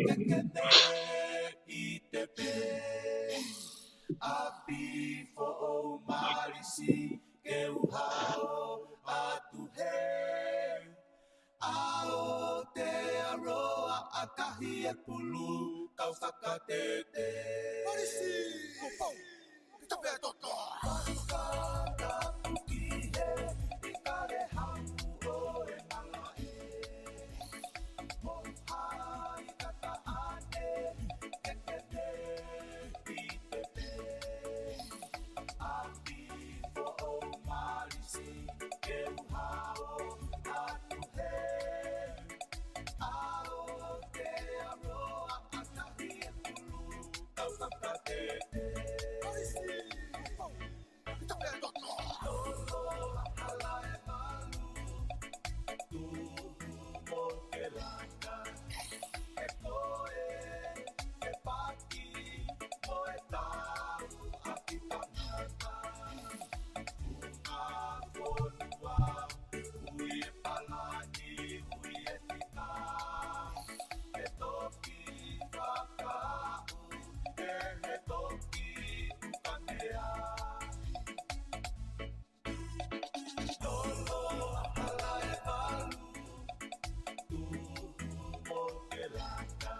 Kekene I te pe api fo o marisi ke uhao atu he ao te aroa akahi e pulu kau whakatete marisi kita pe toto ka puki he I kare hau o e mala e mo hai kata ane kekene I te pe api fo o marisi ke uhao atu he ao te aroa akahi e pulu kau whakatete marisi kita pe toto tolo hala e malu tuhu mo ke langa e koe e paki mo e tau a ki tangata unga fonua hui e palani hui e tika e toki whakau e he toki ukanea tolo hala e malu tuhu mo ke langa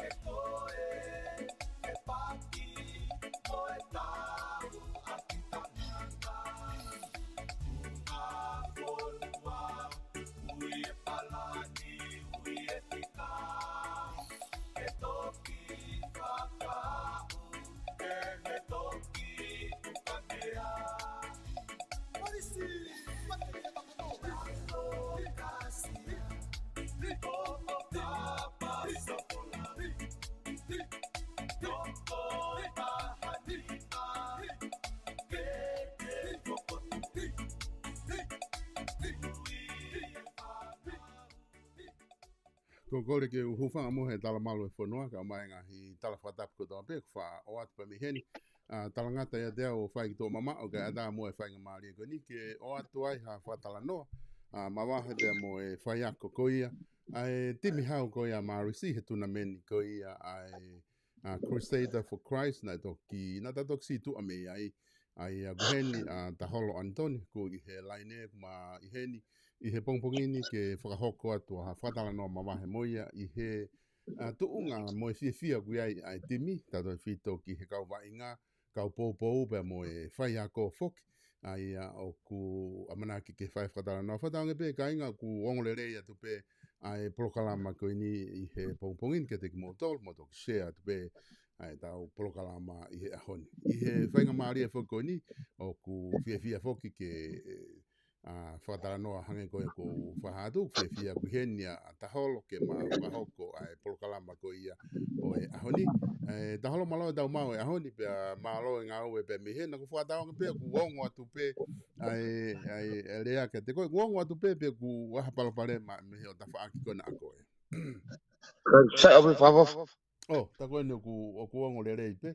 e koe e paki mo e tau a ki tangata unga fonua hui e palani hui e tika e toki whakau e he toki ukanea marisi Lalo kasi Toko kapa sapola Toko tahanita Kete toko tupi Ko kore ke uhufanga mo he tala malo e whanua ka mai ngahi tala whatap ko tō pek wha o atu pa miheni. Talangata ia dea o whai ki tō mama o ka ada mo e whai ngā maari e koni ke o atu ai ha whatala noa. Mawahe pia mo e whai ako ko ia. Ai timi hau ko ia marisi he tuna meni ko ia ai Crusader for Christ na toki na ta toki tu ame ai ai guheni ta holo Antoni ko I he laine ma I heni I he pongpongini ke whakahoko atu ha whatala no mawahe moia I he tuunga mo e fia kui ai timi tato e whito ki he kau wainga kau pōpō pe mo e whai ako whoki ai o ku amanaki ke whai whatala no whataonge pe ka inga ku ongole rei atu pe ai prokalama ko ini I he pongpongini ke te ki motol mo toki share atu pe ai tau prokalama I he ahoni I he whainga maari e whoko ini o ku fia whoki ke whatara noa hange koe ko whahatu fia kuhenia taholo ke ma wahoko ai polokalama ko ia o e ahoni taholo malo e tau mau e ahoni pe malo e ngau e pe mihena ku whatao pe ku ongo atu pe ai rea ke te koe ku ongo atu pe ku wahapalopare ma mihe o tafa aki kona ako e Sai obi favor. Oh, ta koe ni o ku ongo le rei pe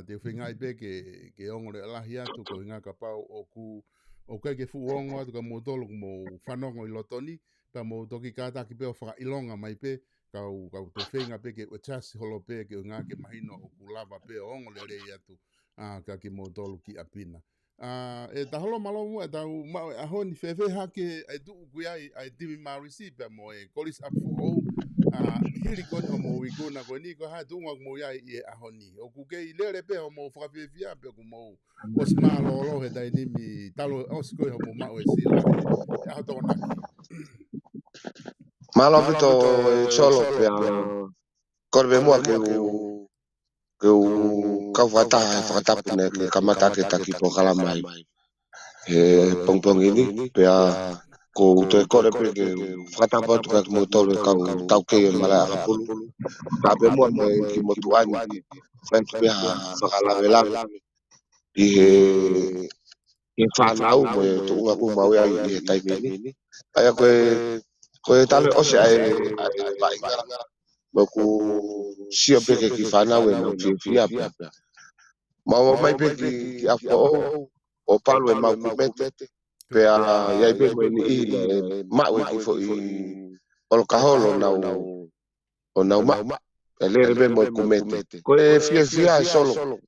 te whingai pe ke ongo le alahi atu ko hinga ka pau o ku o kai ke fuongo atu ka motolo mo whanongo I lotoni pa mo toki kata ki pe o whakailonga mai pe kau te whenga pe ke chasi holo pe ke o ngā ke mahino o ku lava pe o ongo le rei atu ka ki motolo ki apina e ta holo malo mo e tau mau e ahoni whewhe hake ai tu kui ai timi marisi pe mo e kolis up for all hiri koni o mo wikuna ko ni ko ha tunga mo ia I e ahoni o ku ke I lere pe o mo whakawhiwhia pe ku mo o si maa lolo he dai nimi talo o si koe ho mo mao e sila e aho tō naki Malo vito solo pe korbe mo ke u ka whatapu ne ke kamata ke taki po kalamai he pongpong ini pe ko to kore pe ke whatapu tu ka mo tole ka tau ke mala hapulu ka be mo ki mo tuani friend pe whakalawela I he whanau mo tu unga ku mau ia I he taimi ini aya koe talo ose ai vainga mo ku sia pe ki whanau e mau fia mau mai pe ki afo o palo e mau kumete pe iai pe mo ni I mau e ki fo I olo kaholo nau o nauma e lere me mo kumete ko e fia e solo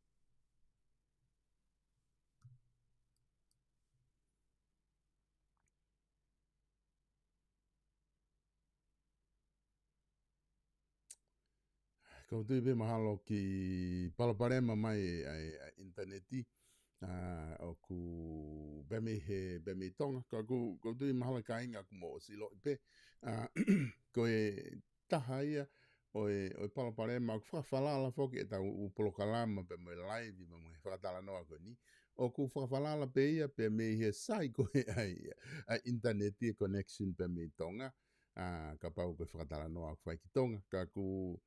Kau tui be mahalo ki palaparema mai ai interneti o ku bemi tonga kau tui mahalo ka inga ku mo silo i pe ko e taha ia o e palaparema ku whakawhalala foki e tau upolokalama pe mo e live i mo e whakatala noa ko ni o ku whakawhalala pe ia pe me he sai ko e ai interneti connection pe me tonga ka pau ko whakatala noa ku whai ki tonga ka ku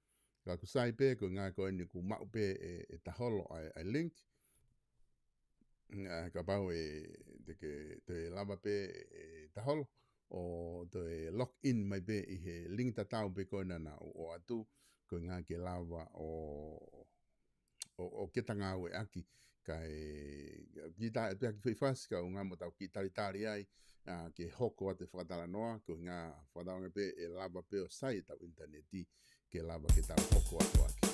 sai pe ko ngā ko ni ku mau pe e taholo ai link ka pau te lava pe e taholo o te lock in mai pe i he link ta tau pe ko na o atu ko ngā ke lava o ke tanga e aki ka ki ta pe ki fas ka ngā mo tau ki tari ai ke hoko ate whakatala noa ko ngā whakatala pe e lava pe o sai tau interneti ke lava ke tau hoko atu aki.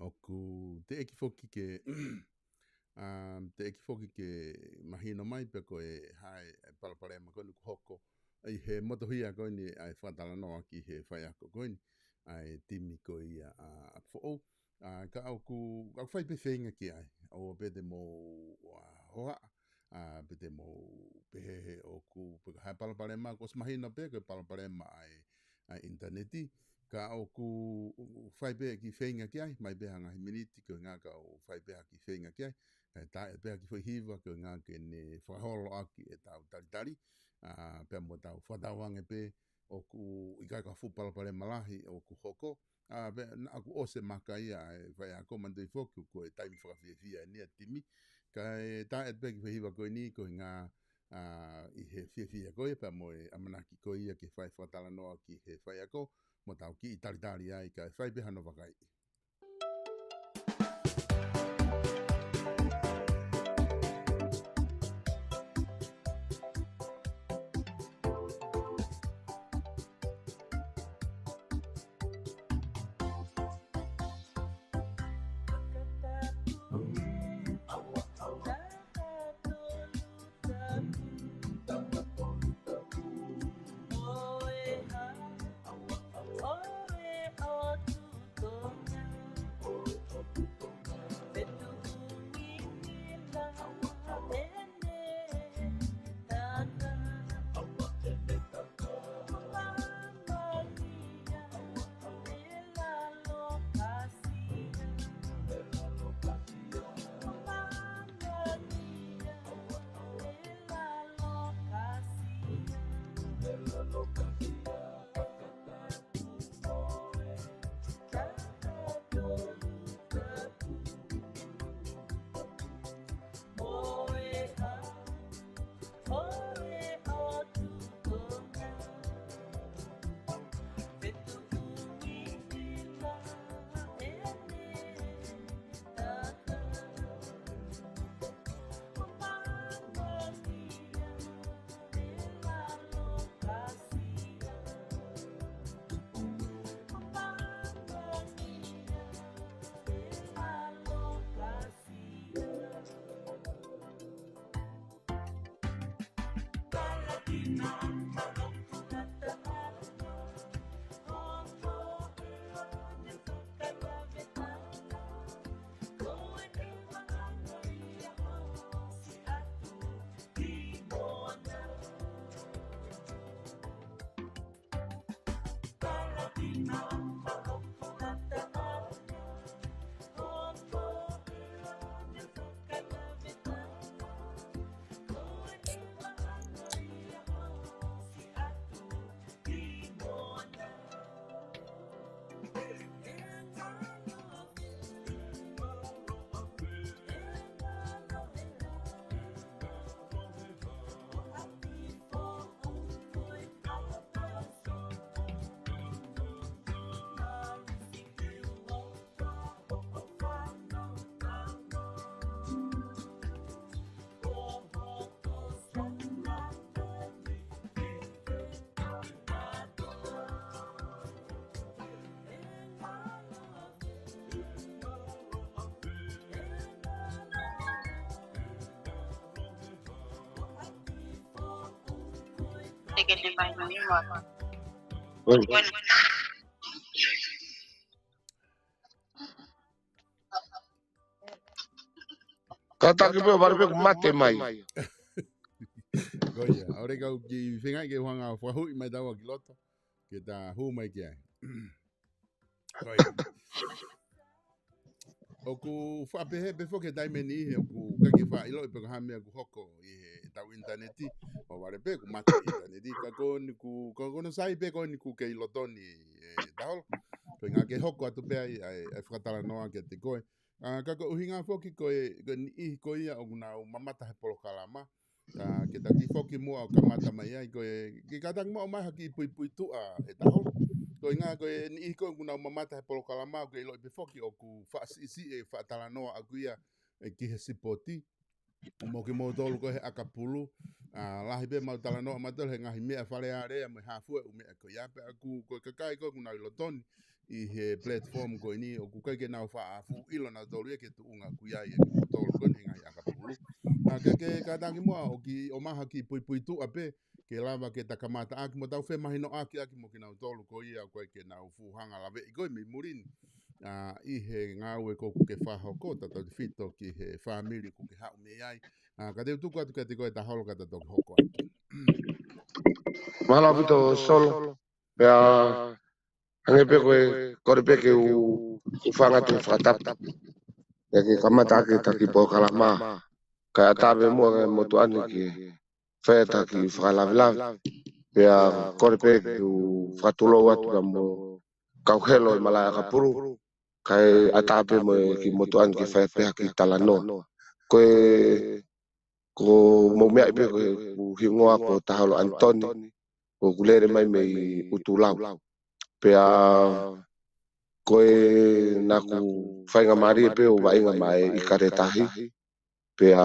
O ku te eki foki ke te eki foki ke mahino mai pe ko e hai e palapare ma ko ku hoko ai he motohia ko ni ai whatala noa ki he whai ako ko ni ai timi ko ia a fo ka au ku whai pe whenga ki ai o pete mo hoa pe te mo pehe o ku hai palapare ma ko smahino pe ko palapare ma ai interneti ka au ku whai pe ki whenga ki ai mai pe hanga miniti ko ngā ka o whai pe ki whenga ki ai ta e pea ki foi hiva ko ngā ke ne whaholo aki e tau taritari pea mo tau whatawange pe o ku i kai ka whupalapare malahi o ku hoko aku ose maka ia e vai ako mandui foku ko e taimi whakawhiawhia ni a timi ka e ta e pea ki foi hiva ko ni ko ngā i he whiawhia ko e pea mo e amanaki ko ia ke whai whatala noa ki he whai ako mo tau ki i taritari ai ka e whai pe hano wakai. que te vai no mismo. Bueno, Bueno, kata ki pe barbe ku mate mai. Goia, ore kau ki whengai ke whanga whahui mai taua ki loto, ke tā hu mai ki ai. Goia. O ku whapehe pe whoke taimeni ihe o ku kaki wha ilo i peka hamea ku hoko i he tau interneti, o ware pe ku mate interneti, ka kono sai pe koni ku ke ilotoni e taholo, ko ngā ke hoko atu pe ai e whakatara noa ke te koe. Ka ko uhinga whoki koe ni ihi ko ia o kuna mamata he polo kalama, ke taki whoki mua o kamata mai ai koe, ki katang mo mai haki pui pui tua e taholo. Ko inga ko ni iko kuna mamata he polo kalama ko ilo pe foki o ku fa si e fa tala no akuia e ki he sipoti mo ke mo tolu ko he akapulu lahi be ma tala no ma tol he ngahi me fale are me hafu u me ko ya pe aku ko kai ko kuna ilo ton i he platform ko ni o ku kai ke na fa afu ilo na tolu ke tu unga kuia tolu kon he ngai akapulu. Ke katangi mua o ki o maha ki pui tu ape ke lava ke takamata aki mo tau fe mahino aki mo ki nau tolu ko ia koe ke nau fuhanga lave i koe mi murini. I he ngau e koku ke whahoko tata te whito ki he whamiri ku ke hau me ai. Ka te utuku atu ka te koe ta holo ka tato ki hoko aki. Mahala pito solo. Pea hange pe koe kore pe ke u whanga te whakatapu. E ke kamata ake taki po kalama. Ka atabe mua ke motu ane ki whea taki whakalavilavi. Pea kore pe ke u whakatulo watu ka mo kauhelo i malaya ka puru. Kai atabe mo ki motu ane ki whea pe ki talanoa. Koe ko mo mea ipe koe ku hingoa ko tahalo Antoni. Ko kulere mai mei utulau. Pea koe naku whainga maari e pe o wainga mai i karetahi. Pea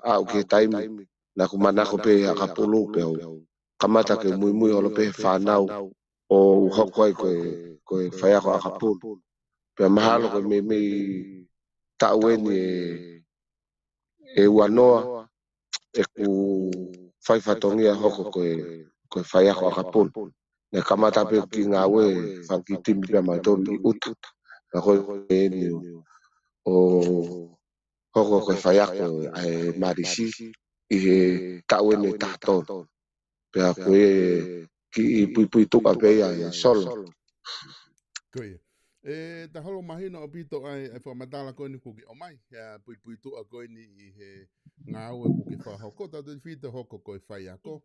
au ke taimi. Naku manako pe a kapulu pe o kamata ke mui mui holo pe whanau o hokoi koe whaiako a kapulu. Pea mahalo koe me mei taueni e wanoa e ku whaifatongia hoko koe whaiako a kapulu. Ne kamata pe ki ngā we whankitimi pia mai tonu i uta. Na koe e ni o hoko koe whaiako ai marisi i he tauene tātou. Pea koe ki i pui tuka pia e solo. Koe. Ta holo mahina o pito ai whamatala koe ni kuki o mai. Pui tua koe ni i he ngā ue kuki whahoko. Tatu whito hoko koe whaiako.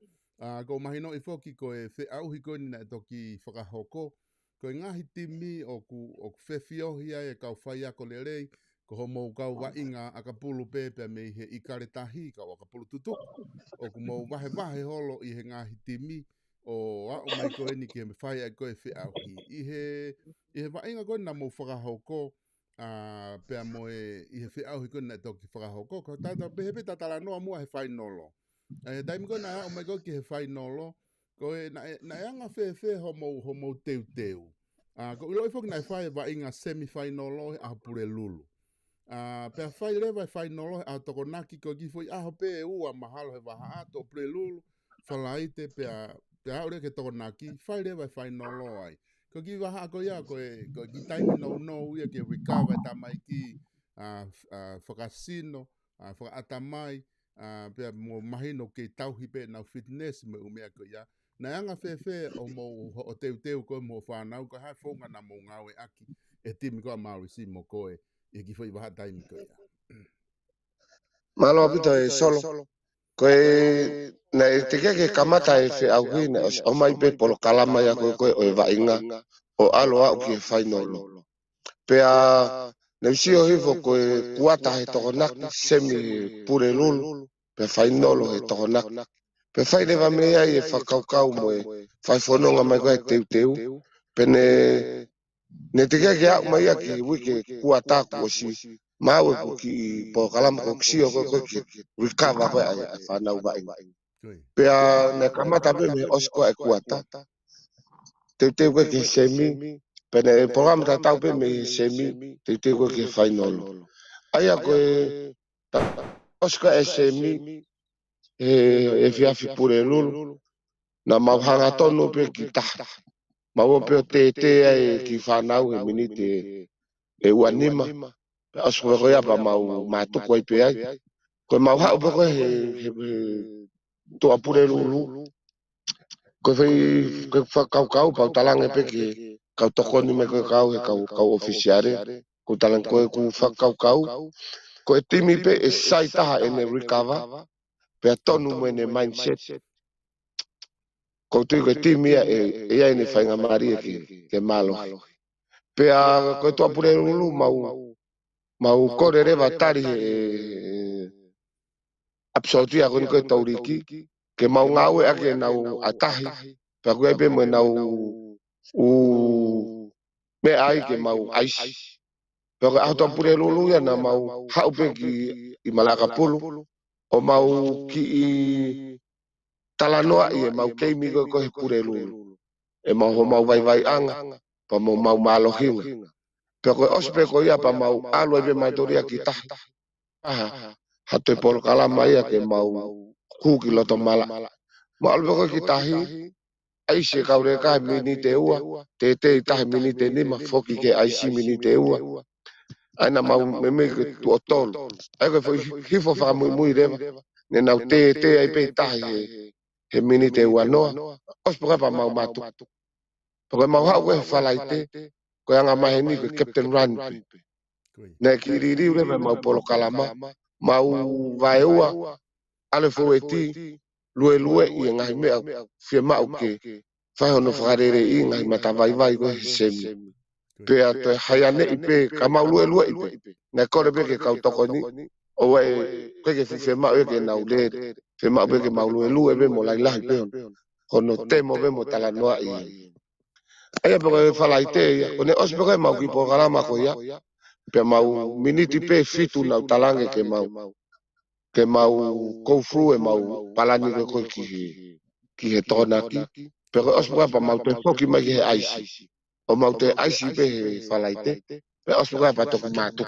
Ko mahino i whoki koe whe auhi koe ni na e toki whakahoko. Koe ngahi timi o ku whewhiohi ai e kau whaiako le rei. Ko homo kau wainga a kapulu pepe me he ikare tahi kau a kapulu tutuku. O ku mau wahe holo i he ngahi timi. O au mai koe ni ki he whai ai koe whe auhi. I he wainga koe na mau whakahoko. Pea moe i he whe auhi koe na e toki whakahoko. Ko tata pehepe tatala noa mua he whai nolo. Daimi koe na au mai koe ki he whai nolo. Koe na eanga whe homo teu. Ko ilo i whoki na e whai wainga semi-whai nolo he ahapure lulu. Pea whai lewa e whai nolo he a toko naki ko ki fwoi aho pe e ua mahalo he waha ato pre lulu. Whalaite pea aure ke toko naki. Whai lewa e whai nolo ai. Ko ki waha ako ia ko ki taimi no ia ke recover e tamai ki whakasino, whakatamai. Pea mo mahino ke tauhi pe nau fitness me umea ko ia. Na anga whewhe o mo o teu koe mo whanau ko hai whonga na mo ngawe aki. E timi koa maurisi mo koe. I ki whai waha taimi ko ia. Malo apito e solo. Koe na e te ke kamata e whi au hine o mai pe polo kalama ia koe o e wainga o alo au ki e whainolo. Pea na usio hifo koe kuata he tokonaki semi pure lulu pe whainolo he tokonaki. Pe whairewa mea i e whakaukau mo e whaifononga mai koe teu. Pe ne te ke au mai aki wike kuataku o si mau e ku ki po kalama ko ksio koe ki recover koe ai whanau wainga. Pea ne kamata pe me osko e kuata. Teu koe ki semi. Pene e programa ta tau pe me semi. Teu koe ki whainolo. Aia koe osko e semi. E fiafi pure lulu. Na mauhanga tonu pe ki taha. Mau pe o te e ki whanau he minite e uanima. Osko koe apa mau matuku ai pe ai. Koe mau hau pe koe he toa pure lulu. Koe whakau pau talange pe ki kau tokoni me koe kau he kau ofisiare. Koe talang koe ku whakau. Koe timi pe e sai taha ene recover. Pea tonu mo ene mindset. Koe tui koe timi e ene whainga maari e ke malohi. Pea koe toa pure lulu mau kore rewa tari absolutia koe ni koe tauriki. Ke mau ngawe ake nau atahi. Pea koe pe mo nau me ai ke mau aisi. Pea koe ahtoa pure lulu ia na mau hau pe ki i malaka pulu. O mau ki i talanoa i e mau keimi koe pure lulu. E mau vai anga. Pa mau malohinga. Pea koe ospe koe ia pa mau alo ebe mai toria ki tahi. ha te polo kala mai ke mau ku ki loto mala ma albe ko ki tahi ai se kaure ka mini te ua te tahi mini te ni ma foki ke ai si mini te ua ana mau me ke tu otol ai ko foi hifo fa muy reva ne na te ai pe tahi he mini te ua noa os poka pa mau matu poka mau ha we fa laite ko anga maheni ko captain run na kiriri ule mau polo kalama mau vai ua ale fo eti lue i ngai me fie mau ke fai hono whakarere i ngai mata vai ko semi pe a to hayane i pe ka mau lue i pe na kore pe ke kau toko ni o we pe ke fie mau e ke nau le fie mau pe ke mau lue be mo lai lai pe hon hono temo be mo tala noa i ai pe ko fala ite ya ko ne os pe ko mau ki po kalama ko ya pe mau miniti pe fitu na talange ke mau kou fru e mau palani ko ki he tona ki pero os pa mau te foki mai he aisi o mau te aisi pe he falaite pe os pa to matu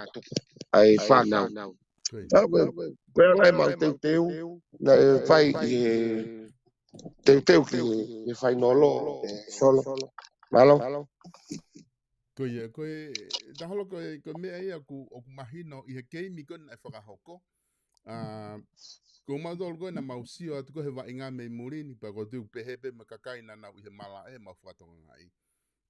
ai fa now ko ngai mau te teu na fai teu ki e fai nolo solo malo Koe, taholo koe mea ia o ku mahino i he keimi kona e whakahoko. Ko maudol koe na mausio atu ko he wa inga me murini pa ko tu pehepe ma kakai na nau i he mala e ma whatonga ngai.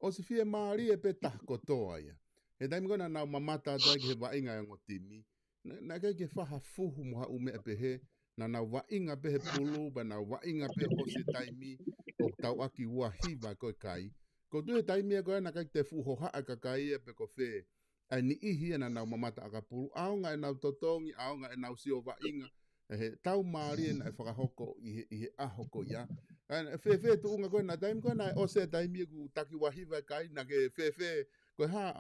O si fie maari e pe tahko toa ia. He taimi kona nau mamata atu ai ki he wa inga e ngotimi. Na kai ke whaha fuhu moha ume e pehe na nau wa inga pehe pulu ba nau wa inga pehe ose taimi o tau aki ua hiva koe kai. Ko tu he taimi e koe na kai te fuho haa kakai e pe ko fe ai ni ihi e na nau mamata aka pulu. Aonga e nau totongi, aonga e nau sio wa inga. He tau maari e na e whakahoko i he ahoko ia. Fe tu unga koe na taimi koe na ose taimi e ku taki wahiva kai na ke fe koe ha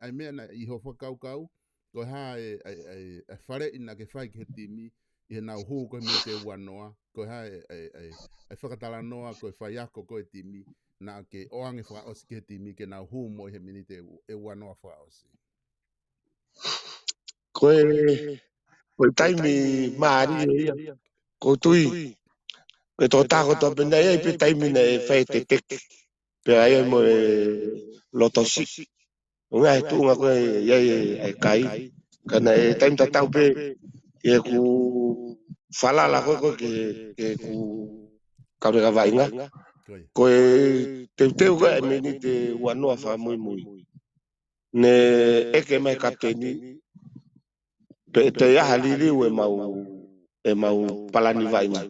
ai mea na i ho whakau koe ha e whare ina ke whai ki he timi i he nau huu koe me te uanoa koe ha e whakatala noa koe whai ako koe timi na ke oange whakaosi ki he timi ke nau huu mo i he mini te uanoa whakaosi. koe taimi maari e ia ko tui pe to ta ko to pena e pe taimi na e fai te teke pe ai mo lotosi nga tu nga ko ye ai kai kana e taimi ta tau pe e ku fala la ko ke ku ka re vai nga ko te ko e meni te wano fa muy ne e ke mai kapteni pe te ya halili e mau palani vai nga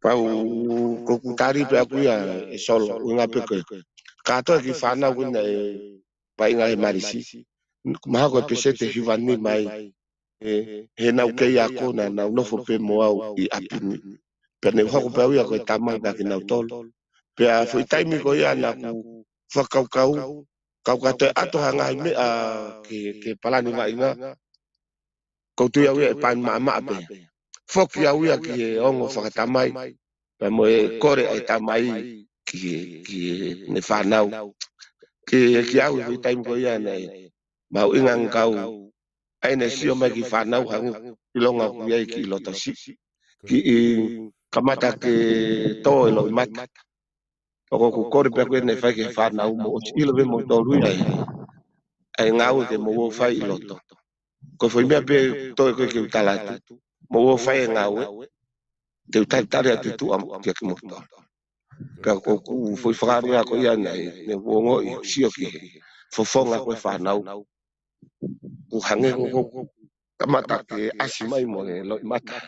pau ko kutari pe aku ya solo nga pe ko ka to ki fana wina e vai nga e marisi ma ko pese te hivani mai he nau ke ya ko na no fo pe mo au i apini pe ne ho ko pe ya ko tama ka ki nau tol pe a foi taimi ko ya na ku fa kau ka te ato hanga me a ke palani vai nga ko tu ya e pan ma pe fok ya uya ki ongo fa tamai pa mo e kore ai tamai ki ne fa nau ki au vi time ko ya nei ma u ngang kau ai ne sio ma ki fa nau hang ilonga ku ya ki loto si ki kamata ke to lo mata ko ku kore pe ko ne fa ki fa nau mo ilo be mo to lu ya ai ngau ke mo fa i loto ko foi me pe to ko ki talatu mo fa ngau te tare atu tu am ke mo to ka ko ku foi frari ko ia nei ne wongo i sio ki fofonga ko fa nau ku hange ko kamata ke asimai mo lo mata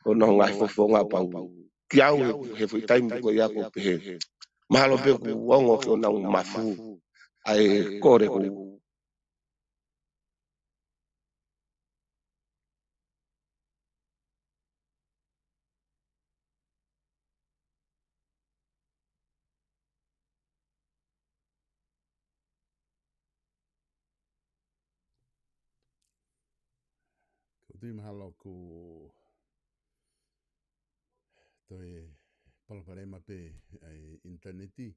o no ngai fofonga pa ki au he foi time ko ia ko pe malo pe ku wongo ko na mafu ai kore ku Tui mahalo ku toi palaparema pe ai interneti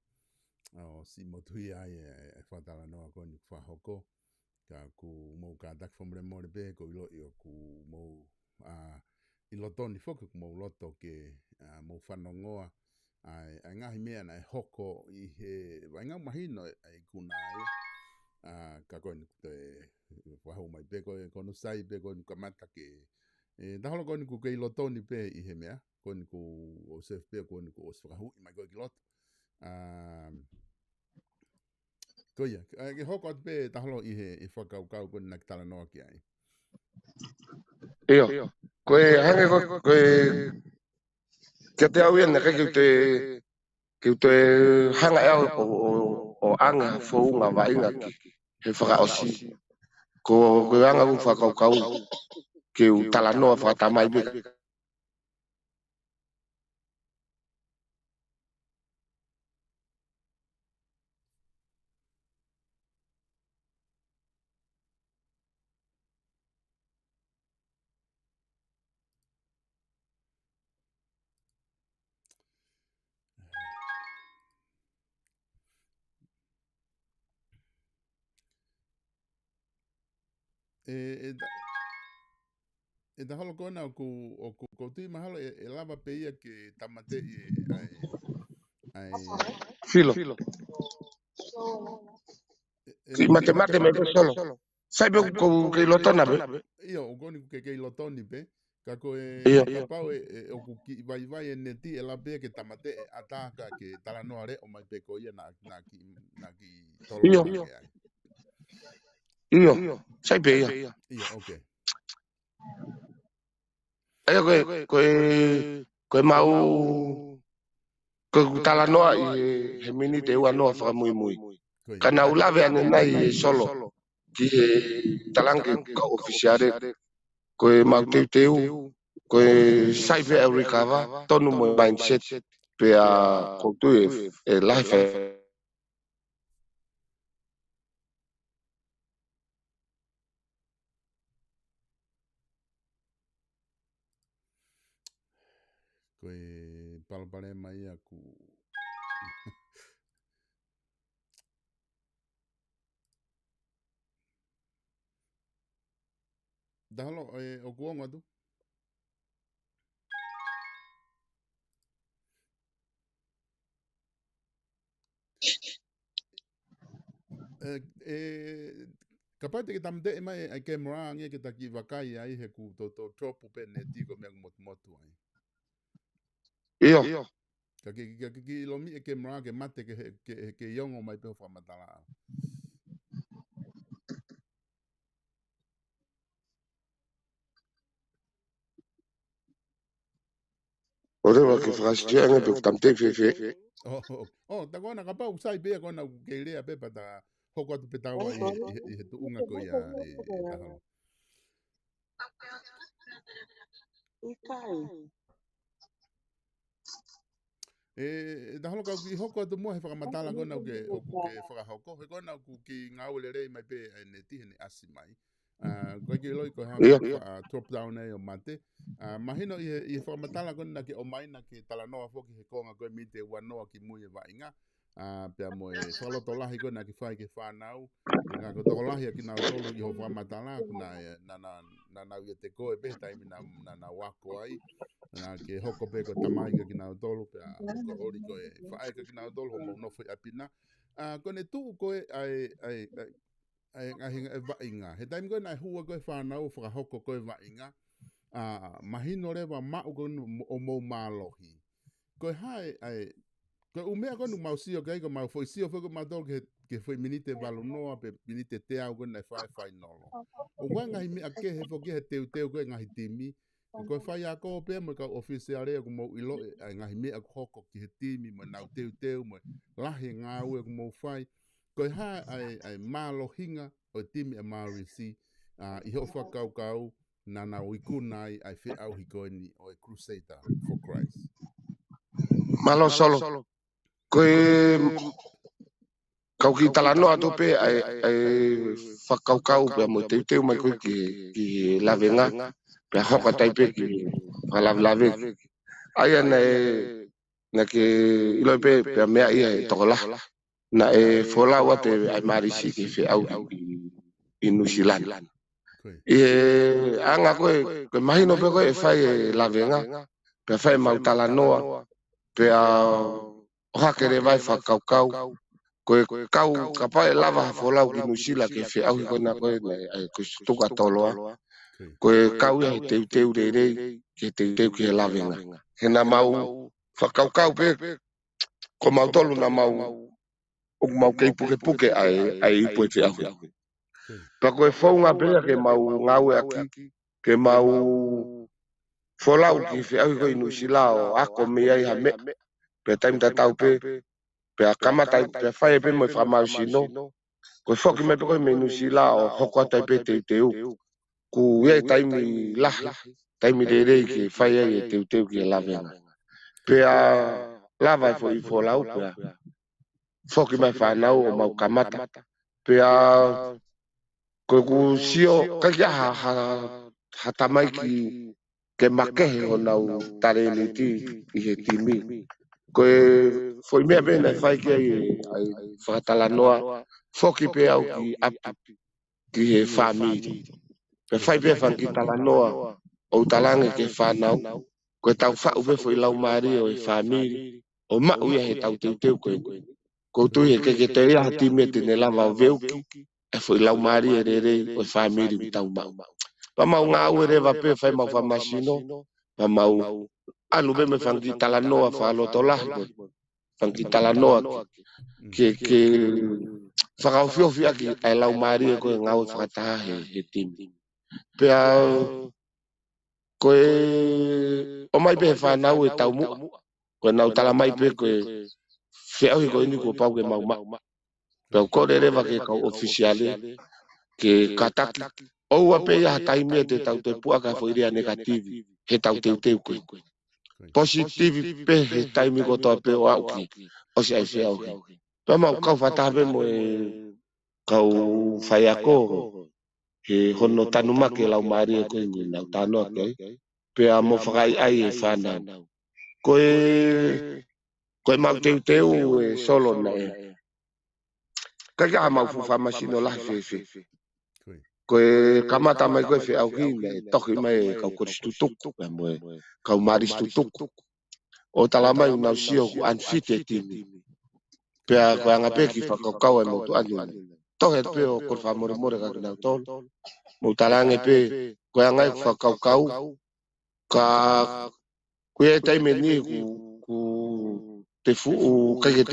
o si motui ai e whatala noa ko ni whahoko ka ku mo ka tak fomre mo le be ko ilo io ku mo i lotoni foku ku mo loto ke mo whanongoa ai ngahi mea na hoko i he wainga mahino ai kuna ka koe ni te waho mai pe koe kono sai pe koe ni kamata ke taholo koe ni ku ke i lotoni pe i he mea koe ni ku o sef pe koe ni ku o sfrahu i mai koe ki loto ko ia ke hoko at pe taholo i he i whakaukau koe na ki tala noa ki ai Iyo. Koe hange koe kia te au iana kai kiu te hanga eo o anga fōunga wainga ki he whakaosi. Ko koe anga u whakaukau kiu tala noa whakatamai beka. E ta holo kona o ku tui mahalo e lava pe ia ke tamate i ai Filo. Ki mate me pe solo. Sai pe ko ke lotona be. Ia o koni ke lotoni pe ka ko ka pau o ku ki vai e neti e la pe ke tamate e ataka ke tala no are o mai pe ko ia na ki tolo ke ai. Iyo. Sai pe ia. Ia okay. Aia koe mau koe tala noa i he mini te ua noa whakamui mui. Kana ulawe ane nai e solo ki he talange ka ofisiare koe mau teu koe saife au rikawa tonu mo mindset pe a koutu e life Koe palapare mai aku Dahalo o kuonga tu. Kapai te ki tamde e mai ai ke mrangi ke taki wakai ai he ku to tropu pe neti ko me motu ai. Iyo. Ka ki lomi e ke mrangi mate ke yongo mai pe fa matala. Ore wa ki whakasiti anga pe tamte fefe. Ta kona ka pau sai pe kona ke lea pe pata hoko atu petawa i he tu unga ko ia ta halo. Da halo ka ki hoko atu mo he whakamatala kona o ke whakahoko. He kona ku ki ngau le rei mai pe ne tihe ni asi mai. Koe ki loi ko hanga top down e o mate. Mahino i whakamatala kona ki o maina ki tala noa foki he konga koe mite ua noa ki mui e wainga. Pea mo e whakaloto lahi kona ki whai ke whanau. I ngā ko toko lahi a ki nau tolu i ho whakamatala. Kuna na nau i te koe pe taimi na wako ai. Na ke hoko pe ko tamai ka ki nau tolu. Pea ko ori ko e whaai ka ki nau tolu ho mau nofo i apina. Kone tuu koe ai ngahinga e wainga. He taimi koe nai hua koe whanau whakahoko koe wainga. Mahino rewa mau koe o mau mālohi. Koe hai koe umea koe nu mau sio kai ko mau foi sio ko mau tolu ke foi minite walu noa pe minite te au koe nai whai nolo. O koe ngahi mea ke he foki he teu koe ngahi timi. Koe whai a koe pe mo ka ofisiare ko mau ilo ai ngahi mea ko hoko ki he timi mo nau teu mo lahi ngā ue ko mau whai. Koe hai ai mālohinga o timi a Maurisi i ho whakaukau na nau ikunai ai whi au hi koe ni o e Crusader for Christ. Malo solo. Koe kau ki tala noa tu pe ai whakaukau pe mo teu mai koe ki lavenga. Pe hoka tai pe ki whalavelave. Aia na ke iloi pe mea ia e tokola. Na e whola wa te ai marisi ki whi au i New Zealand. Koe. Anga koe mahino pe koe fai la venga. Pe fai mautala noa. Pe o hakere vai whakaukau. Koe kau kapai lava folau ki New Zealand ke fe au koe na koe koe tuka toloa. Koe kau ia he teu rei ke teu ki he la venga. He na mau whakaukau pe ko mau tolu na mau o mau kei puke ai ipo e te ahu. Pa koe whaunga pea ke mau ngau aki, ke mau wholau ki whi ahu koe New Zealand o ako me ai ha me, pe taim tatau pe a kamata pe whae pe mo whamau sino, koe whoki me pe koe me New Zealand o hoko atai pe teu, ku iei taimi lahi, taimi rei ke whae ai e teu ki e lavenga. Pe a lava e i wholau pe a whoki mai whanau o mau kamata, pe a koe ku sio kaki ha tamai ki ke makehe o nau tare ni ti i he timi. Koe foi mea bena e whai ki ai whakatala noa whoki pe au ki api ki he whamiri. Pe whai pe whanki tala noa o talange ke whanau. Koe tau whau pe foi lau maari o e whamiri. O mau ia he tau teu koe. Koutu he ke te rea timi e tene lava o veuki. E foi lau maari e re o e whamiri mi tau mau. Pa mau ngā ue rewa pe whai mau whamasino. Pa mau anu be me whanki tala noa whalo to lahi koe. Whanki tala noa ke whakau whiowhi aki ai lau maari e koe ngau e whakataha he timi. Pea koe o mai pe he whanau e tau mua. Koe nau tala mai pe koe whiaui koe ni koe pau ke mau mau. Pea kore rewa ke kau ofisiale ke kataki. Oua pe ia taimi e te tau te puaka whoirea negativi. He tau teu koe. Positivi pe he taimi ko toa pe o au ki. O si ai whiau ki. Pea mau kau whatabe mo e kau whai ako. He hono tanu make lau maari e koe ni nau tanoa kei. Pea mo whakai ai e whanau. Koe mau teu e solo na e. Kaka mau fufa masino lahi whewhi. Koe kamata mai koe whi au ki nei. Toki mai kau kori stutuku. Kau maari stutuku. O tala mai unau sio ku anfite timi. Pea koe anga peki whakaukau e motu anu nei. Tohe pe o kor whamore more kaki nau tolu. Mo talange pe koe anga e whakaukau. Ka koe e taime ni ku te fuu kake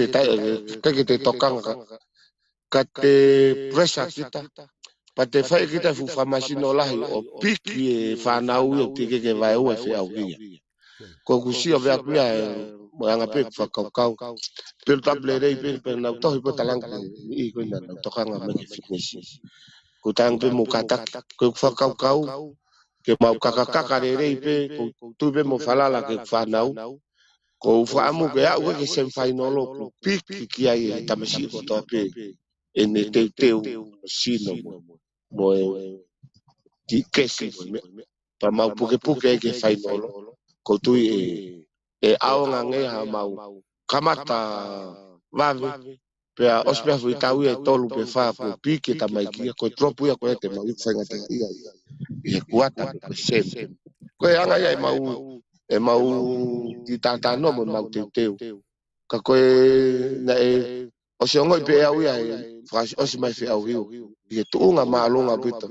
te tokanga. Ka te pressure kita. Pa te whai kita fu whamasino lahi o piki e whanau i o tike ke vai ue whi au kia. Ko kusio vea kuia e moanga pe whakaukau. Pero table rei pe nau tohi po talang i koe na nau tokanga make fitness. Ko tang pe mo katak ko whakaukau ke mau kakakaka rei pe ko tu pe mo falala ke whanau. Ko whaamu ke au ke sem whainolo ko piki ki ai e tamasi ko toa pe e ne teu sino mo e ki kesi mo pa mau puke e ke whainolo. Ko tui e aonga nge ha mau kamata vave pea ospea fui tau e tolu pe wha po pike tamai kia koe tropu ia koe te mau i whainga te ia i he kuata pe koe sem koe anga ia e mau ki tata no mo mau teu ka koe na e o se ongoi pe au ia e whasi osi mai whi au hiu i he tuunga maalonga pito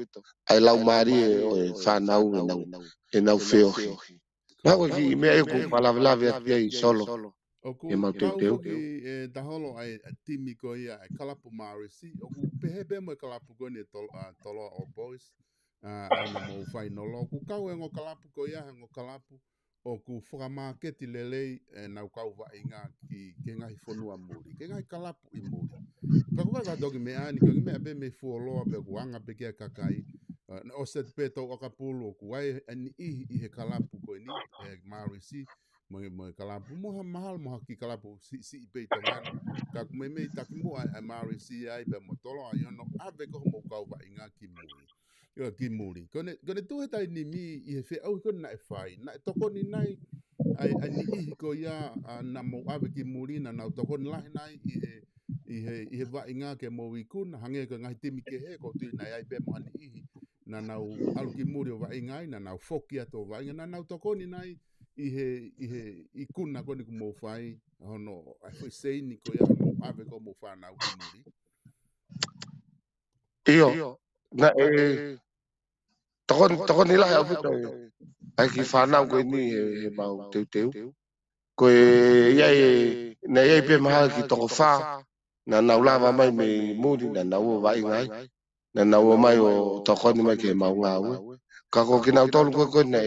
ai lau maari e whanau e nau whiohi. Nau ki mea e ku whalawelawe atia i solo. O ku E mau teu. ki e taholo ai timi ko ia e kalapu marisi. O ku pehe mo e kalapu ko ni tolo o boys. Aina mo whai nolo. Ku kau e ngo kalapu ko ia ngo kalapu. O ku whakamāketi lelei e nau kau wa inga ki ke ngahi whanua muri. Ke ngahi kalapu i muri. Ka kukai ka dogi me ani ka mea be me fuoloa pe ku anga pe kia kakai. O set peto o kapulu o ku ai ani i he kalapu ko ni e marisi. Mo kalapu moha mahal moha ki kalapu si pe tongana. Ka me taki mo ai marisi ai pe mo tolo ai ono ave ko mo kau wa inga ki muri. Ki muri. Kone tu he tai ni mi i he whi au kone na e whai. Na e toko ni nai ai ni ihi ko ia na mo ave ki muri na nau toko ni lahi nai i i he wa inga ke mo i kuna hange ko ngai timi ke he ko tu na ai pe mo hani i na nau alu ki muri o wa inga na nau foki ato wa inga na nau tokoni nai i kuna koni ku mo fai hono ai foi sei ni ko ia mo ave ko mo fa nau ki muri Iyo, na tokon nila ya bito ai ki whanau koe ni he mau teu. Koe iai, na iai pe maha ki toko wha, na nau lava mai me muri, na nau o vai ngai, na nau o mai o tokoni mai ke mau ngā ue. Ka ko ki nau tolu koe na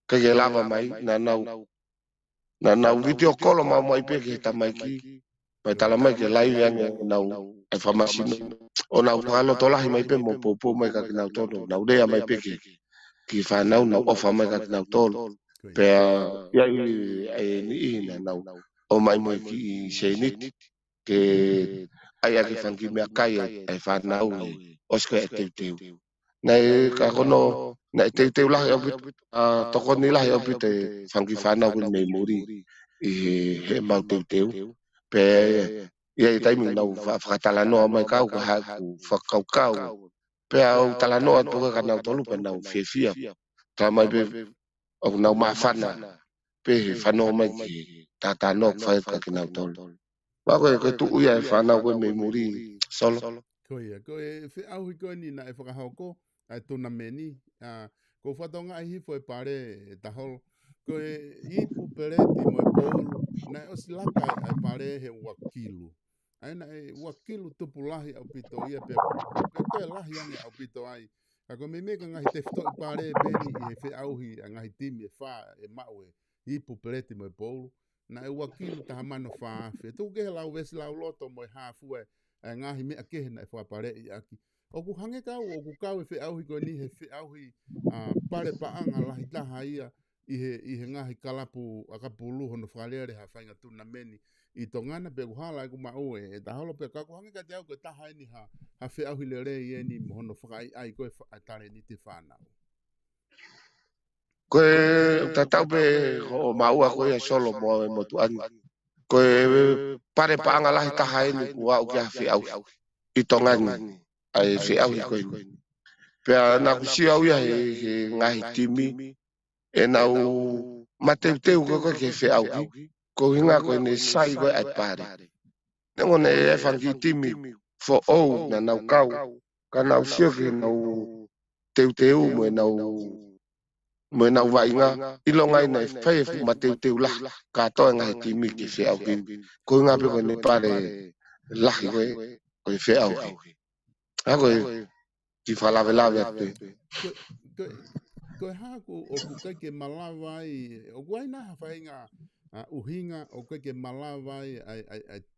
ke lava mai, na nau video kolo mau mai pe ke tamai ki, mai tala mai ke lai yange nau e whamasino. O nau whakalo tolahi mai pe mo popo mai ka ki nau tolu, nau rea mai pe ke ki whanau nau ofa mai ka ki nau tolu. Pea iai e ni ina nau o mai mo ki se nit ke ai aki whanki mea kai e whanau e osko e teu. Nei ka kono na teu lahi opit toko ni lahi opit e whanki whanau kun mei muri i he mau teu. Pe iai taimi nau whakatala noa mai kau ka haku whakau. Pe au tala noa toka ka nau tolu pe nau whiawhia. Ta mai pe o nau mawhana pe he whanau mai ki tata nok whaet ka ki nau tolu. Wako e koe tuu ia e whanau koe mei muri solo. ko ia ko e fe au ko ni na e whakahoko ai tona meni ko whatonga ai hifo e pare e tahol ko e ipu pereti mo e poulu na o silaka ai pare he wakilu ai na e wakilu tupulahi au pito ia pe ko e lahi ange au pito ai ko me me ka ngahi te fto i pare beni i he fe au hi ngahi timi e wha e mau e ipu pereti mo e poulu na e wakilu taha mano wha fe tu ke lau vesi lau loto mo e hafu e ngahi mea kehe na e whapare i aki. O ku hange kau, o ku kau e whi auhi koe ni he whi auhi pare paanga lahi taha ia i he ngahi kalapu akapulu hono whaleare ha whainga tuna meni i tongana pe kuhala e ku mau e taholo pe kaku hange ka te au koe taha ni ha whi auhi le rei e ni hono whakai ai koe tare ni te whanau. Koe tatau pe o maua koe e solo mo e motu ani. Koe pare paanga lahi taha e ni kua uki a whi au. I tongani ai whi au hi koe ni. Pea na kusi au ia he ngahi timi e nau mateu koe ke whi au ki. Ko hinga koe ne sai koe ai pare. Nengo ne e whangi timi fo ou na nau kau. Ka nau sio ke nau teu mo e nau vainga. Ilo ngai nei whai fu mateu lah. Ka toa ngahi timi ke whi au ki. Ko hinga pe koe ne pare lahi koe koe whi au ki. Ha koe ki whalawe atu. Koe haku o ku kai ke malawa ai, o ku aina ha whainga uhinga o kai ke malawa ai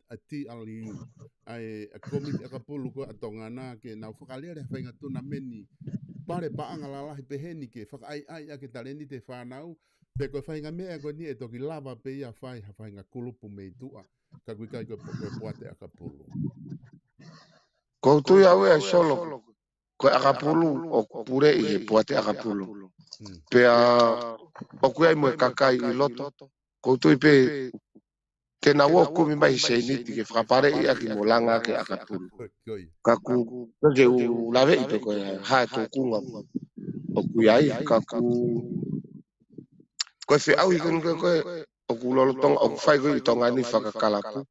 a ti aliu. Ai a komiti akapulu ko a tongana ke nau whakaleare whainga tuna meni pare paanga lalahi peheni ke whakai ai ake tareni te whanau. Pe koe whainga mea koe ni e toki lava pe ia whai ha whainga kulupu mei tua. Ka kui kai koe poate akapulu. Ko tui au e solo. Koe akapulu o pure i he poate akapulu. Pea o koe ai moe kakai i loto. Ko tui pe ke na wo kumi mai se niti ke whakapare i aki mo langa ke akapulu. Ka ku ke u lawe i pe koe hae tō kunga. O kui ai ka ku koe whi au i koe o ku lolotonga o ku whai koe i tonga ni whakakalapu.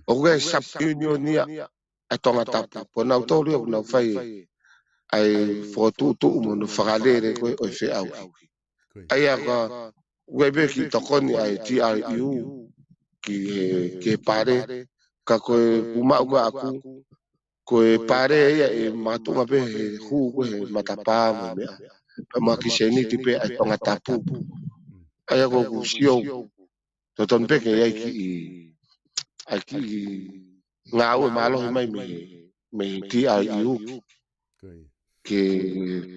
O koe sub-union nia ai tonga tapu. Po nau tōru o nau whai ai whotu mo no whakalere koe o whi au. Ai a ka webe ki tokoni ai TRU ki he pare ka koe umau koe aku koe pare ia e matunga pe he hu koe he matapā mo mea. Pa ma ki se niti pe ai tonga tapu. Ai a ko ku sio toton pe ke ai ki ngā ue malohi mai me TRU ke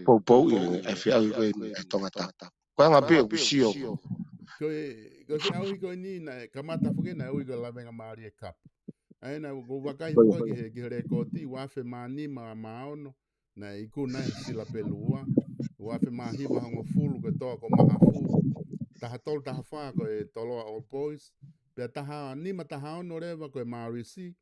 pou i ai whi au koe ai tonga tapu. Koe ngā pe o ku sio. Koe whi au koe ni na kamata whuke na ui koe lawenga maari e kapu. Ai na ko wakai ko ki re ko ti wa fe mani ma maono na iku na sila pelua wa fe mahi wa ngo fulu ko to ko ma afu ta hatol ta fa ko e tolo all boys pe ta ha ni ma ta ha no re wa ko marisi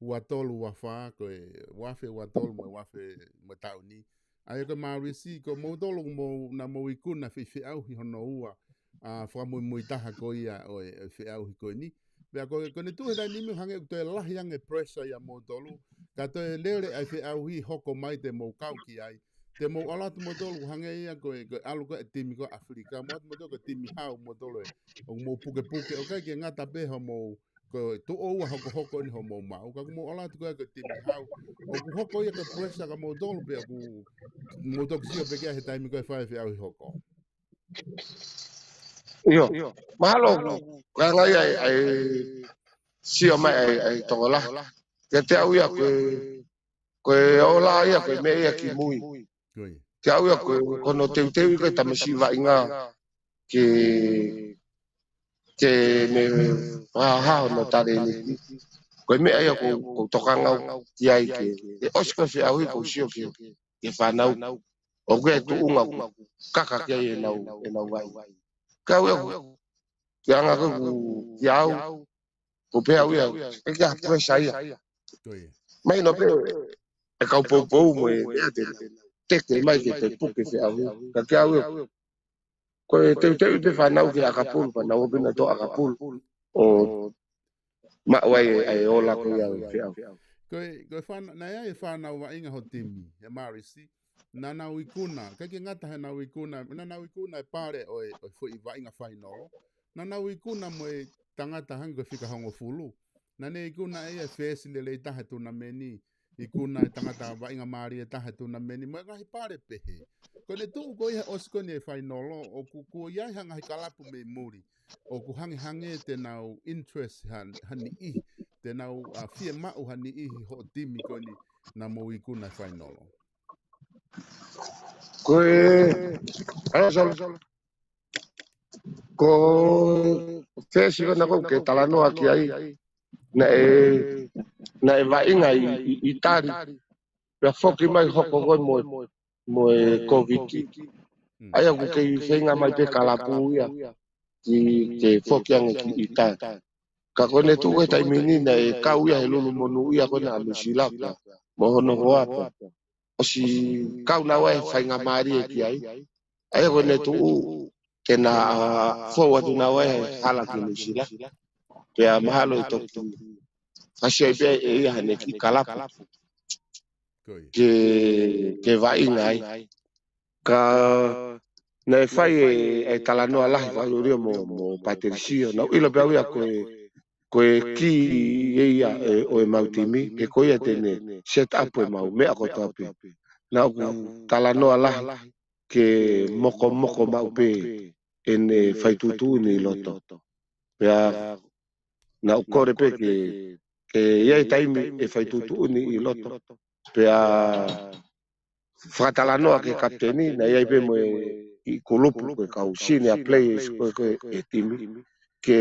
ua tolu ua wha koe wafe ua tolu mo tau ni. Ai ko marisi ko mo tolu mo na mo ikuna fi au hi hono ua a fa mo taha ko ia o fi au hi ko ni. Pea ko ne tu he ni me hange to la yang e pressure ya mo tolu ka to lele ai fi au hi hoko mai te mo kau ki ai. Te mo ala tu mo tolu hange ia ko alu ko timi ko Afrika mo tolu ko timi hau mo tolu o mo puke o kai ke ngata pe ho mo ko to o wa hoko ni ho mo ma o ka mo ala tu ko timi hau o ku hoko ia ko pressure ka mo tolu pe ku mo to sio pe ke he taimi ko fa fi au hi hoko. Yo, mahalo ka ngai ai sio mai ai tola. Ke te au ia ko ola ia ko me ia ki mui. Koi. Te au ia ko kono te ko tamasi va inga ke me ha no tare ni. Ko me ia ko tokanga ki ai ke osko fi au ko sio ke fa nau o ke tu unga kaka ke e nau vai. Ka au ia nga ko iau ko pe au ia e ka presa ia. Koi. Mai no pe e kau pou mo e te mai ke te puke fi au ka ke au ko te pe fa nau ke akapul pa nau bina to akapul o ma wai ai ola ko ia fi au Koe whana, na ia e whanau wa inga ho timi, e marisi, na nau ikuna, kai ke ngata he nau ikuna, na nau ikuna e pare o fo i wa inga whainolo, na nau ikuna mo e tangata hangi koe whika hongo fulu, na ne ikuna e whesi le lei tahe tuna meni, ikuna e tangata wa inga maari e tahe tuna meni, mo e ngahi pare pehe. Ko ne tuu ko iha oskoni e whainolo, o ku iai hanga hi kalapu me muri, o ku hange te nau interest hani ihi, te nau fia mau hani ihi ho timi koni na mo ikuna whainolo. ko ala sol ko fesi ko na ko ke talano aki ai na e va inga i tari pe foki mai hoko ko mo covid aya ku ke fenga mai pe kalapu ia ki ke foki ang ki ita ka kone tu ko tai mini na e kau ia he lulu monu ia ko na alusila mo hono hoa o si kau na wa fenga mari e ki ai aya ko ne tu ke na forward na wa hala ki lusila pe mahalo to asia be e ia ne ki kalapu ke vai ngai ka na fai e talano ala fa lori mo patricio no ilo pe ia ko ki ia o mautimi e ko ia tene set up e mau me ko topi na ku talano ala ke moko mau pe en fai tutu ni loto ya na ko re pe ke ia taimi e fai tutu ni loto pe a fatalano ke kapteni na ia pe mo i kulupu ke kausini a players ko e timi ke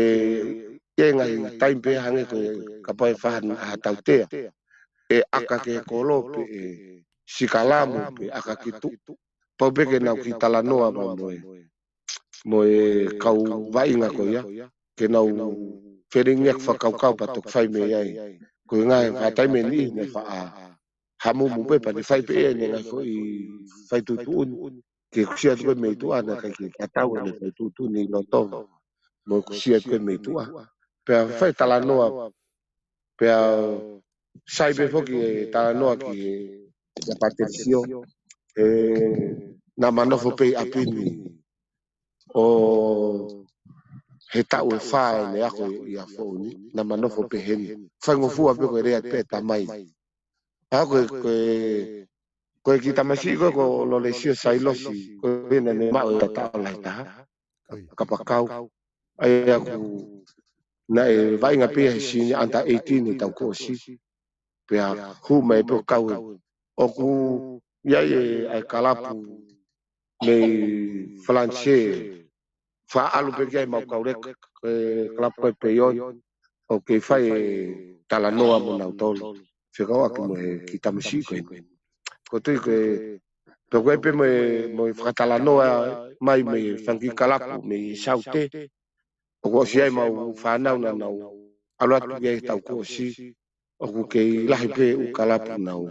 yenga i time pe hange ko kapai fahan hatautea e aka ke kolope e sikalamu pe aka kitu pau pe ke na ki talanoa ba mo e kau vainga ko ia ke na feringia fa kau patok fai me ai ko nga fa time ni ne fa hamu mu pe pa ni fai pe ni nga fo i fai tutun ke kusia tu me tu ana ka ki atau ne fai tutun ni loto mo kusia tu me tu pe fai tala noa pe sai be fo ki tala noa ki ya patricio na manofo pe apini o he tau e whae ne ako i a fōni na manofo pe heni whai ngofua pe koe rea pe tamai koe ki tamasi ko lo le sio sailosi koe na ne mau e tau lai taha kapakau ai aku na e vai nga pe sini anta 18 tau ko si pe a hu mai pe kau o ku ia ai kalapu le francais fa alu pe ai mau kau rek kalapu pe yon o ke fai talanoa mo na tolo se kau aku mo ki tamasi ko tu ke to ko pe mo fatalanoa mai me fangi kalapu me saute o ko si ai mau fa na na alu atu ge tau ko si o ku ke lahi pe u kalapu nau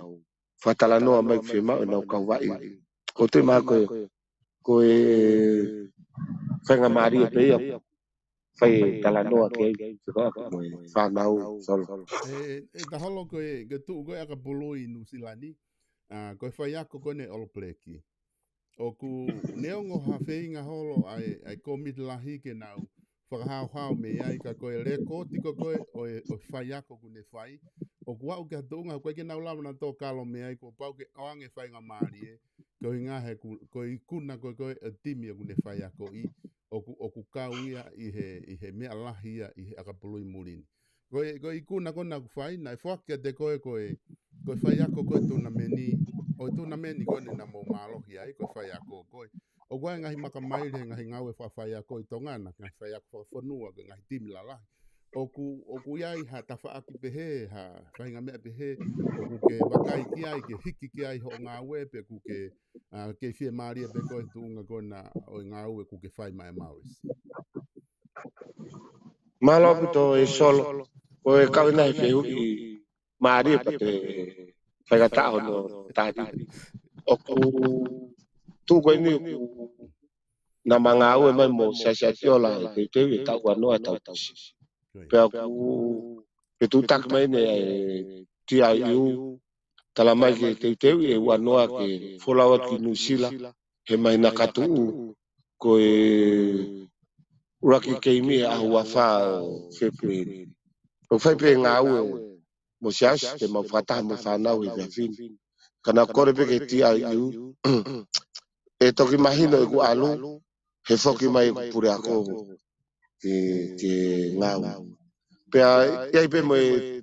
fatala noa mai fe ma nau ka vai o te ma ko e whenga maari e pe ia fai tala noa ke te ka mo e whanau sol Ta holo ke tu ko aka polo i Nusilani. Ko whai ako kone olo pleki. O ku neongo ha whainga holo ai komit lahi ke nau whakahau hau me ai ka koe le kōti ko koe o whai ako kune whai. O ku au ke hatunga koe ke nau lama na tō kalo me ai ko pau ke oange whainga maari e. Ko i ngahe ko i kuna koe e timi o kune whai ako i. O ku kau ia i he mea lahi ia i he akapului murini. Ko i kuna kona ku whai na e whakia te koe whai ako koe tūna meni. O tūna meni kone na mō mālohi ai koe whai ako koe. O koe ngahi maka maile ngahi ngau e whai ako i tongana. Ngahi whai ako whawhanua ko ngahi timi la lahi. O ku iai ha tawha aki pehe, ha whainga mea pehe. O ku ke wakai ki ai, ke hiki ki ai ho ngā ue pe ku ke whie maaria pe koe tuunga kona o ngā ue ku ke whai mai maurisi. malo pito e solo o e kawina e feu i maari e pate whainga tao no tāti o ku tu koe ni na mga ue mai mo sia tiola e te e tau anoa tau tasi pe aku pe tu tak mai ne ti ai u tala mai ke te e wanoa ke folawat ki nusila he mai na katu ko e uraki keimi a wafa o February o February nga ue mo sias te mo fata mo fanau e vafin kana kore pe ke ti ai u e toki mahino e ku alu he foki mai ku pure ako ke ngau pe ai pe mo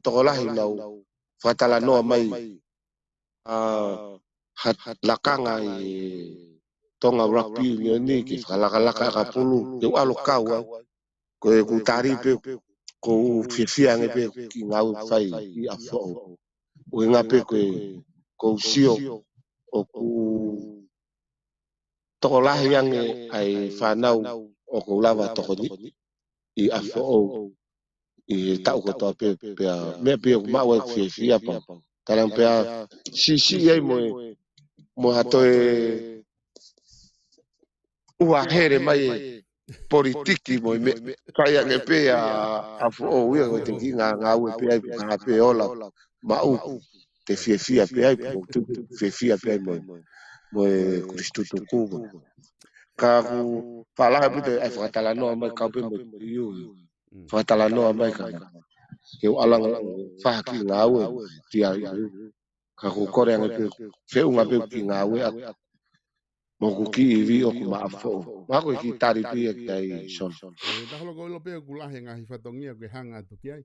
tokolahi nau fatala noa mai hat lakanga i tonga rugby ni ki falaka ka pulu te alo kawa ko e ku tari pe ko fifia nge pe ki ngau fai i afo o nga pe ko sio o ku tokolahi yang ai fanau o ko lava tokoni i afo i tau ko to pe me pe ma wa fifia pa talang pe si ai mo hato e ua here mai politiki mo me kai nge pe a fo o ia ko te kinga nga u pe ai ka pe ola ma u te fia pe ai po tu fia pe ai mo Kristo tu ku ka ku fala pe te ai fa tala no mai ka pe mo yu fa tala no mai ka ke alang fa ki nga u ti ai ka ku kore nge pe fe unga pe ki nga u mo ku ki vi o ku ma fo ma ko ki tari pi e tai son ta holo ko lo pe ku la henga hi fatongia ke hanga tu ki ai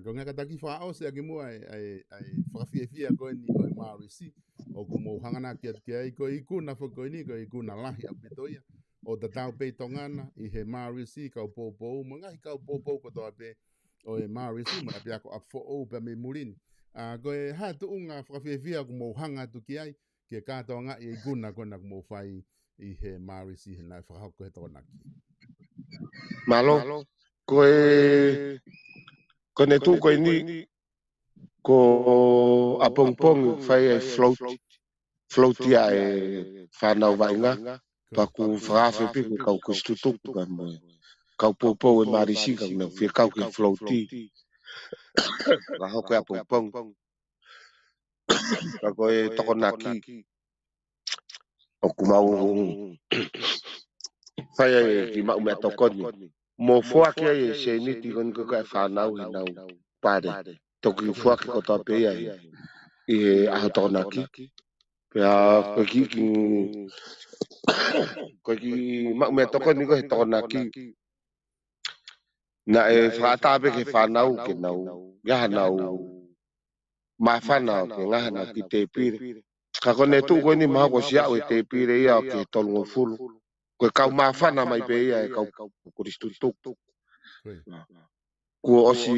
ko nga ka ki fa o se ki mo ai fa fia ko ni o marisi o ku mo hanga na ki ai ko i ku na fo ko ni ko i ku na la hi apetoia o ta tau pe tongana i he marisi ka po mo nga hi ka po ko to pe o e marisi mo pe ko afo o pe me murin ko e ha tu unga fa fia ku mo hanga tu ki ai ke kātonga i guna kona mo whai i he marisi he nai whakako he tōna ki. Malo, ko ne tu ko ni ko apongpong whai e floatia e whanau wainga pa ku whaafe pe ko kau kustutuku ka mo kau popo e marisi ka na whia kau ke floati ka hoko e apongpong ka ko e tokona ki o kumau whai e ki mau mea tokoni mo fuaki e se ni ti kon ko ka whanau i nau pare toki fuaki ko toa pe ai i he aho tokona ki pea ko ki mau mea tokoni ko he tokona ki na e whaatape ke whanau ke nau ngaha nau mai whanau ke ngaha nau ki te pire ka kone tu ko ni maha ko siau e te pire ia ke tolungo fulu ko kau mawhana mai pe ia e kau Kristu tuku ko osi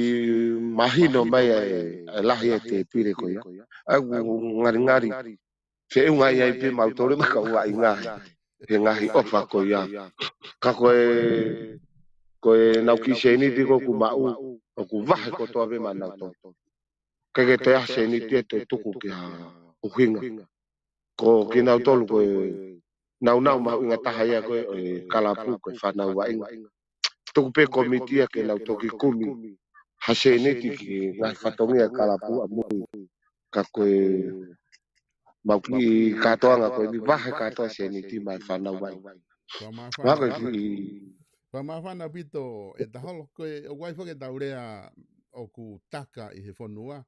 mahino mai e lahi e te pire ko ia au ngari fe unga ia pe mautore ma kau ai ngahi he ngahi ofa ko ia ka ko e nau ki se ni di ko ku mau o ku vahe ko to ave mana to Kage te ase ni te te tuku ki a uhinga. Ko ki nau tolu ko nau mau inga tahaya ko kalapu ko whanau wa inga. Tuku pe komitia ke nau toki kumi. Hase ni ki ngai whatongia kalapu a mui. Ka koe mau ki katoanga koe ni wahe katoa se ni ti mai whanau wa inga. Waka ki Whamawhana pito e taholo koe o waifa ke taurea o ku taka i he whanua.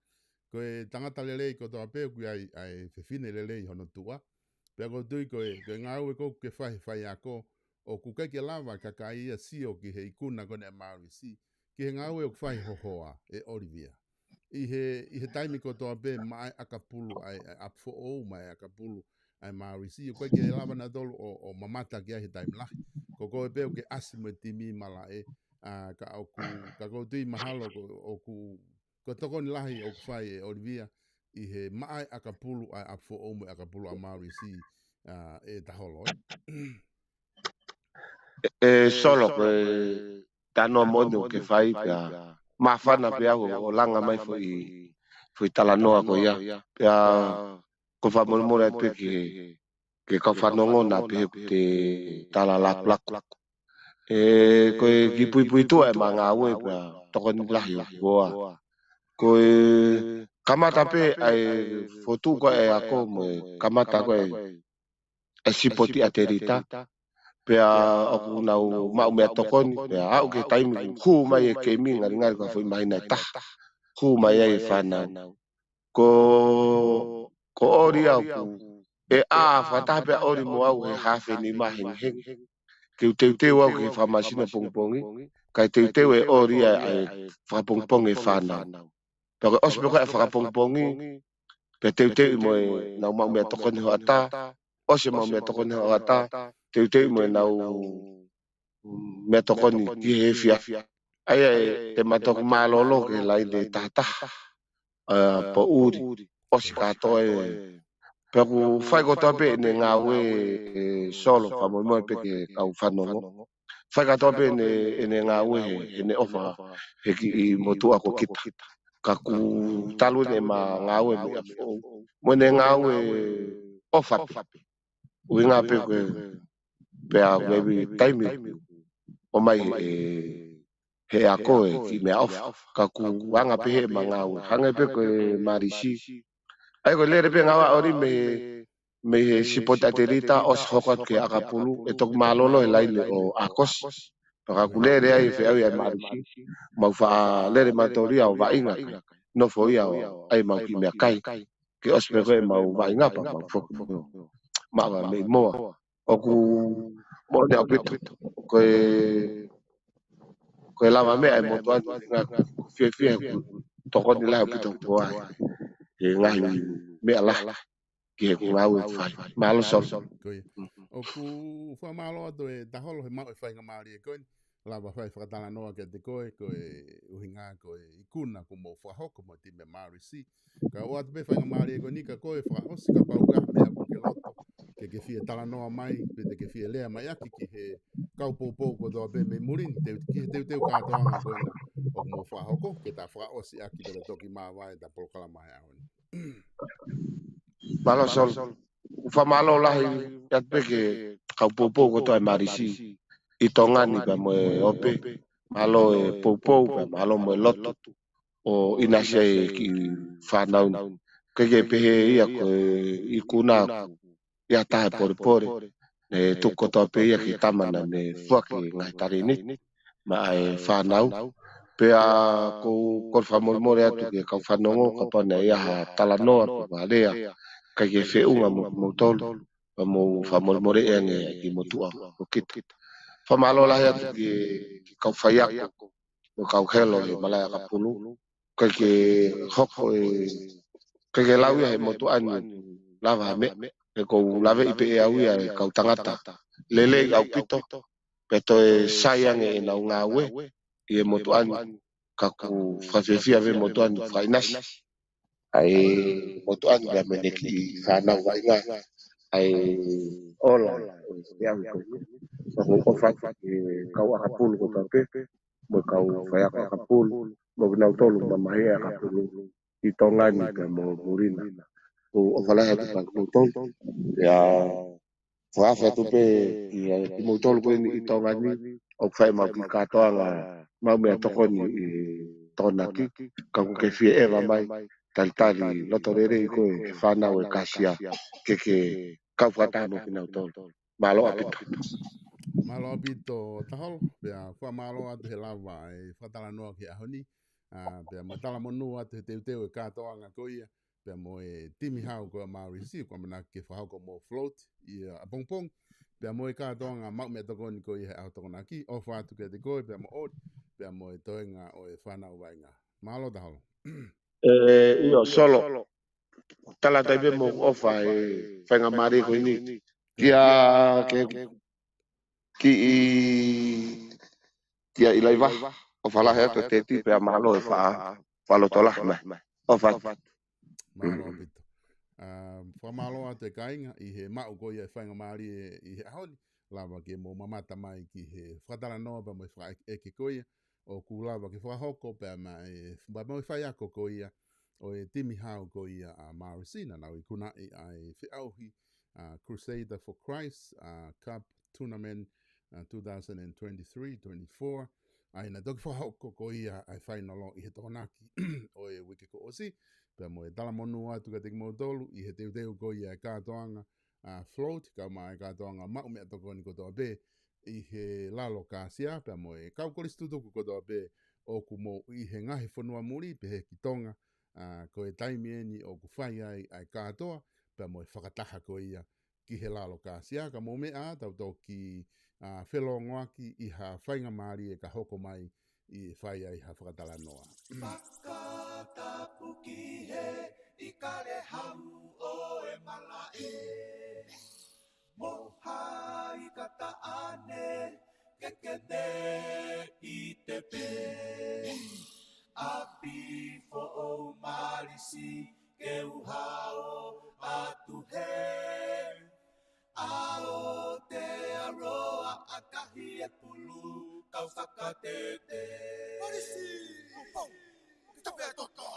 Koe tangata lelei ko toa pēu kui ai whewhine lelei hono tua. Pea ko tui koe ngā ue kou ke whai ako o ku keke lava ka ka ia sio ki he ikuna kone a Maori si. Ki he ngā ue o whai hohoa e Olivia. I he taimi ko toa pē mai akapulu ai apfo ou mai akapulu ai Maori si. O koe ke lava na tolu o mamata ki ai he taimi lahi. Ko koe pēu ke asimo timi mala ka kou tui mahalo o ku ko toko ni lahi o whai e Olivia i he mai akapulu ai apfo omu akapulu a Maori si e taholo. Solo ko tano mono ke whai pia mawhana pia o langa mai foi talanoa ko ia. Pia ko whamolmore pe ke ka whanongo na pe te tala laku. Ko ki pui tua e manga ue pia toko ni lahi o goa. Ko kamata pe ai fotu ko e ako mo kamata ko e sipoti aterita. Pea aku nau mau mea tokoni, pea au ke taimi ku mai e ke mi ngari ka foi mai nai tah. Ku mai e whanau. Ko ori au ku e whata pea ori mo au he hawhi ni mahi heng. Ke teu au ke whamasina pongpongi, kai teu e ori ai whapongpongi whanau. Pea ko ospe ko e whakapongpongi, pea teu i mo e nau mau mea tokoni ho ata, ose mau mea tokoni ho ata, teu mo e nau mea tokoni ki he fia. Ai te matoku malolo ke lai de tata po uri. Osi katoa pea ku whai kotoa pe ne ngā ue solo whamoimoe pe ke kau whanongo. Whai katoa pe ne ngā ue he ne ofa he ki i motua ko kita. Ka ku talu ne ma ngā ue me a fōu. Mo ne ngā ue ofa pe. Ui ngā pe koe pea webi taimi o mai he ako ki mea ofa. Ka ku wanga pe he ma ngā ue. Hanga pe koe marisi. Ai ko lere pe ngawa ori me he sipotaterita os hokot ke akapulu e tok malolo e laile o akos. Paka ku lere ai fe au ai marisi. Mau wha lere matoria o wainga kai. No fo ia o ai mau ki mea kai. Ke os pe koe mau wainga pa mau foku. Mawa me moa. O ku mo ne apito. Koe lama mea e moto anu ngā fie toko ni lai apito poa. E ngahi mea lah. Ki he ku ngā ue whai. Malo sol. O ku whamalo atu e taholo he mau e whai ngā Māori e koe. Lava whai whakatala noa ke te koe uhinga koe ikuna ko mo whahoko mo ti me Māori si. Ka o atu pe whai ngā Māori e koe ni ka koe whahosi ka pauga mea ko ke loto. Ke fie tala noa mai, pe te ke fie lea mai aki ki he kaupopou ko toa pe me murin. Ki he teu kātoanga koe na o mo whahoko ke ta whaosi aki pe te toki māwai ta polokala mai aoni. Malo sol. Whamalo lahi at peke kaupopou ko toa e marisi. I tongani pa mo e ope. Malo e popou pa malo mo e lotu. O inasia e ki whanaun. Keke pehe ia ko i kuna aku. Ia tahe pore. E tuko toa pe ia ki tamana ne fuaki ngai tarini. Ma e whanau. Pea ko whamormore atu ke kau whanongo ka pane ia ha talanoa pe warea. Kake whiunga mo tolu. Mo whamormore e nge i motua o kita. Whamalo lahi atu ki kau whaiako. O kau helo he malaya ka pulu. Kake hoko kake lauia he motua anu lava me. E kou lave ipe e au ia e kau tangata. Lele au pito. Peto e sayang e nau ngā ue. I e motua anu. Kaku whawhiawhia ve motua anu whainasi. Ai motua anu rea meneki whanau wainga. Ai ola. E au kou. Kaku ofat kau akapulu ko tape. Mo kau whaiako akapulu. Mo nau tolu mamahea akapulu. I tonga ni pe mo murina. O whala he tupa mo tol. Ya whaafea tupe i mo tol koe ni i tonga ni. O whai mau ki katoa ngā mau mea toko ni i tona ki. Ka ku ke fie ewa mai. Talitali loto rere i koe he whanau e kasia. Ke kau whatano ki nau tol. Malo apito. Malo apito tahol, pea wha malo atu he lawa e whatala noa ki ahoni. Pea mo tala monu atu he teu e katoa ngā koia. Pea mo e timi hau koa Maurisi, kua mana ke whahoko mo float i a pongpong. Pea mo e katoa ngā mau mea toko ni koia he au toko nā ki. O whātu ke te koe, pea mo ot. Pea mo e toenga o e whanau vai ngā. Malo tahol. Io solo. Tala taibe mo ofa e whainga mare koe ni. Kia ke ki i kia i laiva. O whala hea to te tipe a malo e whalo tola. O whatu. Malo apito. Whamalo atu e kainga i he mau koia e whainga maari i he ahoni. Lava ke mo mamata mai ki he whatara noa pa mo e wha eke koia. O ku lava ke whahoko pa mai mo e whai ako koia. O e timi hau koia a Marisina. Nau i kuna i ai whiauhi Crusader for Christ Cup Tournament 2023-24. Ai na toki whahoko koia ai whainolo i he tokonaki o e wiki ko osi. Pea mo e tala monu atu ka teki mo tolu i he teu koia e kātoanga float, ka mai kātoanga mau mea toko ni kotoa be i he lalo kāsia, pea mo e kaukoristu toku kotoa be o ku mo i he ngahi whanua muri, pe he ki tonga, ko e taimieni o ku whai ai kātoa, pea mo e whakataha ko ia ki he lalo kāsia, ka mo mea tau tau ki whelongoaki i ha whainga maari e ka hoko mai i whai ai ha whakatala noa. Whakatapu ki he I kare hau o e malae. Moha I kata ane kekene I te pe. Api fo o marisi ke uhao atu he. Ao te aroa akahi e pulu kau whakatete. Marisi! Kita pia toto!